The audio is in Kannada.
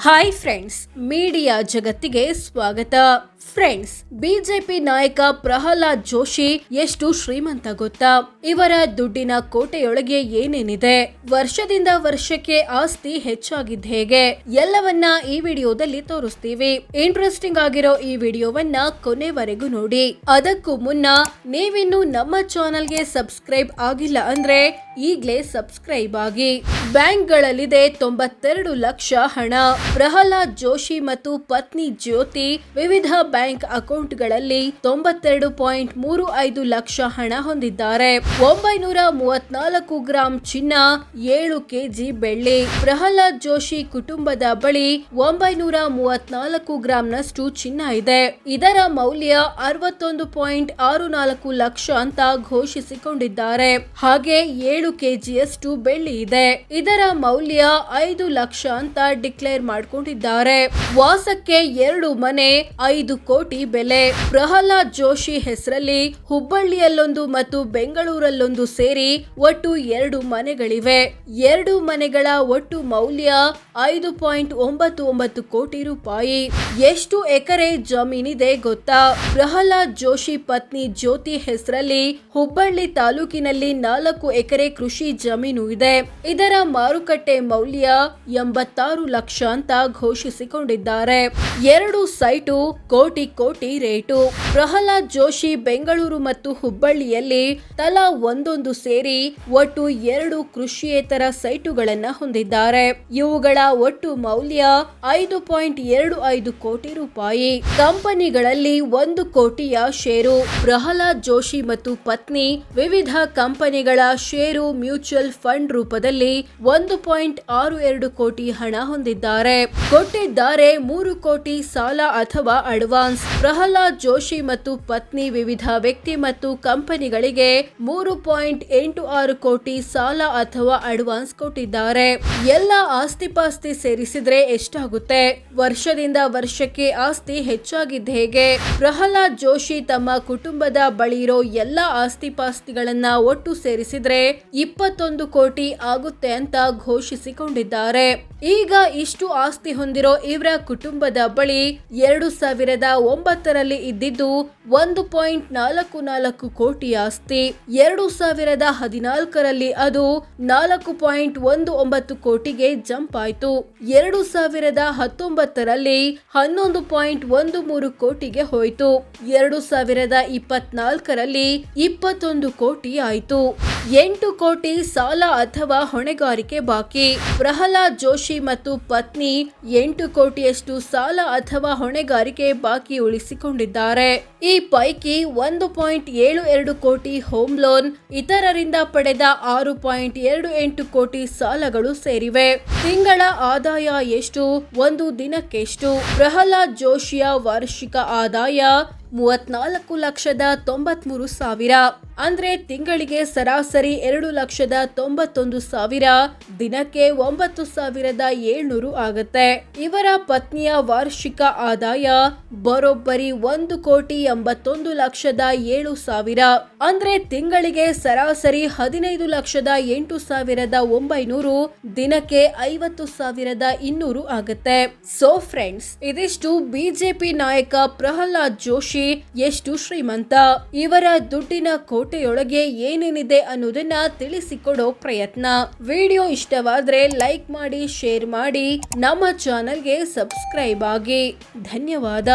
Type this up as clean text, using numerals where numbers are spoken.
ಹಾಯ್ ಫ್ರೆಂಡ್ಸ್, ಮೀಡಿಯಾ ಜಗತ್ತಿಗೆ ಸ್ವಾಗತ. ಫ್ರೆಂಡ್ಸ್, ಬಿಜೆಪಿ ನಾಯಕ ಪ್ರಹ್ಲಾದ್ ಜೋಶಿ ಎಷ್ಟು ಶ್ರೀಮಂತ ಗೊತ್ತಾ? ಇವರ ದುಡ್ಡಿನ ಕೋಟೆಯೊಳಗೆ ಏನೇನಿದೆ, ವರ್ಷದಿಂದ ವರ್ಷಕ್ಕೆ ಆಸ್ತಿ ಹೆಚ್ಚಾಗಿದ್ದು ಹೇಗೆ, ಎಲ್ಲವನ್ನ ಈ ವಿಡಿಯೋದಲ್ಲಿ ತೋರಿಸ್ತೀವಿ. ಇಂಟ್ರೆಸ್ಟಿಂಗ್ ಆಗಿರೋ ಈ ವಿಡಿಯೋವನ್ನ ಕೊನೆವರೆಗೂ ನೋಡಿ. ಅದಕ್ಕೂ ಮುನ್ನ ನೀವಿನ್ನು ನಮ್ಮ ಚಾನೆಲ್ಗೆ ಸಬ್ಸ್ಕ್ರೈಬ್ ಆಗಿಲ್ಲ ಅಂದ್ರೆ ಈಗ್ಲೇ ಸಬ್ಸ್ಕ್ರೈಬ್ ಆಗಿ. ಬ್ಯಾಂಕ್ಗಳಲ್ಲಿದೆ 92 ಲಕ್ಷ ಹಣ. ಪ್ರಹ್ಲಾದ್ ಜೋಶಿ ಮತ್ತು ಪತ್ನಿ ಜ್ಯೋತಿ ವಿವಿಧ ಬ್ಯಾಂಕ್ ಅಕೌಂಟ್ಗಳಲ್ಲಿ 92.35 ಲಕ್ಷ ಹಣ ಹೊಂದಿದ್ದಾರೆ. 934 ಗ್ರಾಂ ಚಿನ್ನ, 7 ಕೆಜಿ ಬೆಳ್ಳಿ. ಪ್ರಹ್ಲಾದ್ ಜೋಶಿ ಕುಟುಂಬದ ಬಳಿ 934 ಗ್ರಾಂನಷ್ಟು ಚಿನ್ನ ಇದೆ. ಇದರ ಮೌಲ್ಯ 61.64 ಲಕ್ಷ ಅಂತ ಘೋಷಿಸಿಕೊಂಡಿದ್ದಾರೆ. ಹಾಗೆ 7 ಕೆಜಿಯಷ್ಟು ಬೆಳ್ಳಿ ಇದೆ. ಇದರ ಮೌಲ್ಯ 5 ಲಕ್ಷ ಅಂತ ಡಿಕ್ಲೇರ್ ಮಾಡಿಕೊಂಡಿದ್ದಾರೆ. ವಾಸಕ್ಕೆ 2 ಮನೆ, 5 ಕೋಟಿ ಬೆಲೆ. ಪ್ರಹ್ಲಾದ್ ಜೋಶಿ ಹೆಸರಲ್ಲಿ ಹುಬ್ಬಳ್ಳಿಯಲ್ಲೊಂದು ಮತ್ತು ಬೆಂಗಳೂರಲ್ಲೊಂದು ಸೇರಿ ಒಟ್ಟು 2 ಮನೆಗಳಿವೆ. 2 ಮನೆಗಳ ಒಟ್ಟು ಮೌಲ್ಯ 5.99 ಕೋಟಿ ರೂಪಾಯಿ. ಎಷ್ಟು ಎಕರೆ ಜಮೀನಿದೆ ಗೊತ್ತಾ? ಪ್ರಹ್ಲಾದ್ ಜೋಶಿ ಪತ್ನಿ ಜ್ಯೋತಿ ಹೆಸರಲ್ಲಿ ಹುಬ್ಬಳ್ಳಿ ತಾಲೂಕಿನಲ್ಲಿ 4 ಎಕರೆ ಕೃಷಿ ಜಮೀನು ಇದೆ. ಇದರ ಮಾರುಕಟ್ಟೆ ಮೌಲ್ಯ 86 ಲಕ್ಷ ಅಂತ ಘೋಷಿಸಿಕೊಂಡಿದ್ದಾರೆ. 2 ಸೈಟು ಕೋಟಿ ರೇಟು. ಪ್ರಹ್ಲಾದ್ ಜೋಶಿ ಬೆಂಗಳೂರು ಮತ್ತು ಹುಬ್ಬಳ್ಳಿಯಲ್ಲಿ ತಲಾ ಒಂದೊಂದು ಸೇರಿ ಒಟ್ಟು 2 ಕೃಷಿಯೇತರ ಸೈಟುಗಳನ್ನ ಹೊಂದಿದ್ದಾರೆ. ಇವುಗಳ ಒಟ್ಟು ಮೌಲ್ಯ 5.25 ಕೋಟಿ ರೂಪಾಯಿ. ಕಂಪನಿಗಳಲ್ಲಿ 1 ಕೋಟಿಯ ಷೇರು. ಪ್ರಹ್ಲಾದ್ ಜೋಶಿ ಮತ್ತು ಪತ್ನಿ ವಿವಿಧ ಕಂಪನಿಗಳ ಷೇರು ಮ್ಯೂಚುವಲ್ ಫಂಡ್ ರೂಪದಲ್ಲಿ 1.62 ಕೋಟಿ ಹಣ ಹೊಂದಿದ್ದಾರೆ. ಕೊಟ್ಟಿದ್ದಾರೆ 3 ಕೋಟಿ ಸಾಲ ಅಥವಾ ಅಡ್ವಾನ್ಸ್. ಪ್ರಹ್ಲಾದ್ ಜೋಶಿ ಮತ್ತು ಪತ್ನಿ ವಿವಿಧ ವ್ಯಕ್ತಿ ಮತ್ತು ಕಂಪನಿಗಳಿಗೆ 3.86 ಕೋಟಿ ಸಾಲ ಅಥವಾ ಅಡ್ವಾನ್ಸ್ ಕೊಟ್ಟಿದ್ದಾರೆ. ಎಲ್ಲ ಆಸ್ತಿಪಾಸ್ತಿ ಸೇರಿಸಿದ್ರೆ ಎಷ್ಟಾಗುತ್ತೆ? ವರ್ಷದಿಂದ ವರ್ಷಕ್ಕೆ ಆಸ್ತಿ ಹೆಚ್ಚಾಗಿದ್ದು ಹೇಗೆ? ಪ್ರಹ್ಲಾದ್ ಜೋಶಿ ತಮ್ಮ ಕುಟುಂಬದ ಬಳಿ ಇರೋ ಎಲ್ಲ ಆಸ್ತಿಪಾಸ್ತಿಗಳನ್ನ ಒಟ್ಟು ಸೇರಿಸಿದ್ರೆ 21 ಕೋಟಿ ಆಗುತ್ತೆ ಅಂತ ಘೋಷಿಸಿಕೊಂಡಿದ್ದಾರೆ. ಈಗ ಇಷ್ಟು ಆಸ್ತಿ ಹೊಂದಿರೋ ಇವರ ಕುಟುಂಬದ ಬಳಿ 2009ರಲ್ಲಿ ಇದ್ದಿದ್ದು 1.44 ಕೋಟಿ ಆಸ್ತಿ. 2014ರಲ್ಲಿ ಅದು 4.19 ಕೋಟಿಗೆ ಜಂಪ್ ಆಯ್ತು. 2019ರಲ್ಲಿ 11.13 ಕೋಟಿಗೆ ಹೋಯ್ತು. 2024ರಲ್ಲಿ 21 ಕೋಟಿ ಆಯ್ತು. 8 ಕೋಟಿ ಸಾಲ ಅಥವಾ ಹೊಣೆಗಾರಿಕೆ ಬಾಕಿ. ಪ್ರಹ್ಲಾದ್ ಜೋಶಿ ಮತ್ತು ಪತ್ನಿ 8 ಕೋಟಿಯಷ್ಟು ಸಾಲ ಅಥವಾ ಹೊಣೆಗಾರಿಕೆ ಬಾಕಿ ಉಳಿಸಿಕೊಂಡಿದ್ದಾರೆ. ಈ ಪೈಕಿ 1.72 ಕೋಟಿ ಹೋಮ್ ಲೋನ್, ಇತರರಿಂದ ಪಡೆದ 6.28 ಕೋಟಿ ಸಾಲಗಳು ಸೇರಿವೆ. ತಿಂಗಳ ಆದಾಯ ಎಷ್ಟು? ಒಂದು ದಿನಕ್ಕೆಷ್ಟು? ಪ್ರಹ್ಲಾದ್ ಜೋಶಿಯ ವಾರ್ಷಿಕ ಆದಾಯ 34,93,000. ಅಂದ್ರೆ ತಿಂಗಳಿಗೆ ಸರಾಸರಿ 2,91,000, ದಿನಕ್ಕೆ 9,700 ಆಗುತ್ತೆ. ಇವರ ಪತ್ನಿಯ ವಾರ್ಷಿಕ ಆದಾಯ ಬರೋಬ್ಬರಿ 1,81,07,000. ಅಂದ್ರೆ ತಿಂಗಳಿಗೆ ಸರಾಸರಿ 15,08,900, ದಿನಕ್ಕೆ 50,200 ಆಗುತ್ತೆ. ಸೋ ಫ್ರೆಂಡ್ಸ್, ಇದಿಷ್ಟು ಬಿಜೆಪಿ ನಾಯಕ ಪ್ರಹ್ಲಾದ್ ಜೋಶಿ ಎಷ್ಟು ಶ್ರೀಮಂತ, ಇವರ ದುಡ್ಡಿನ ಕೋಟೆಯೊಳಗೆ ಏನೇನಿದೆ ಅನ್ನೋದನ್ನ ತಿಳಿಸಿಕೊಡೋ ಪ್ರಯತ್ನ. ವಿಡಿಯೋ ಇಷ್ಟವಾದ್ರೆ ಲೈಕ್ ಮಾಡಿ, ಶೇರ್ ಮಾಡಿ, ನಮ್ಮ ಚಾನೆಲ್ಗೆ ಸಬ್ಸ್ಕ್ರೈಬ್ ಆಗಿ. ಧನ್ಯವಾದ.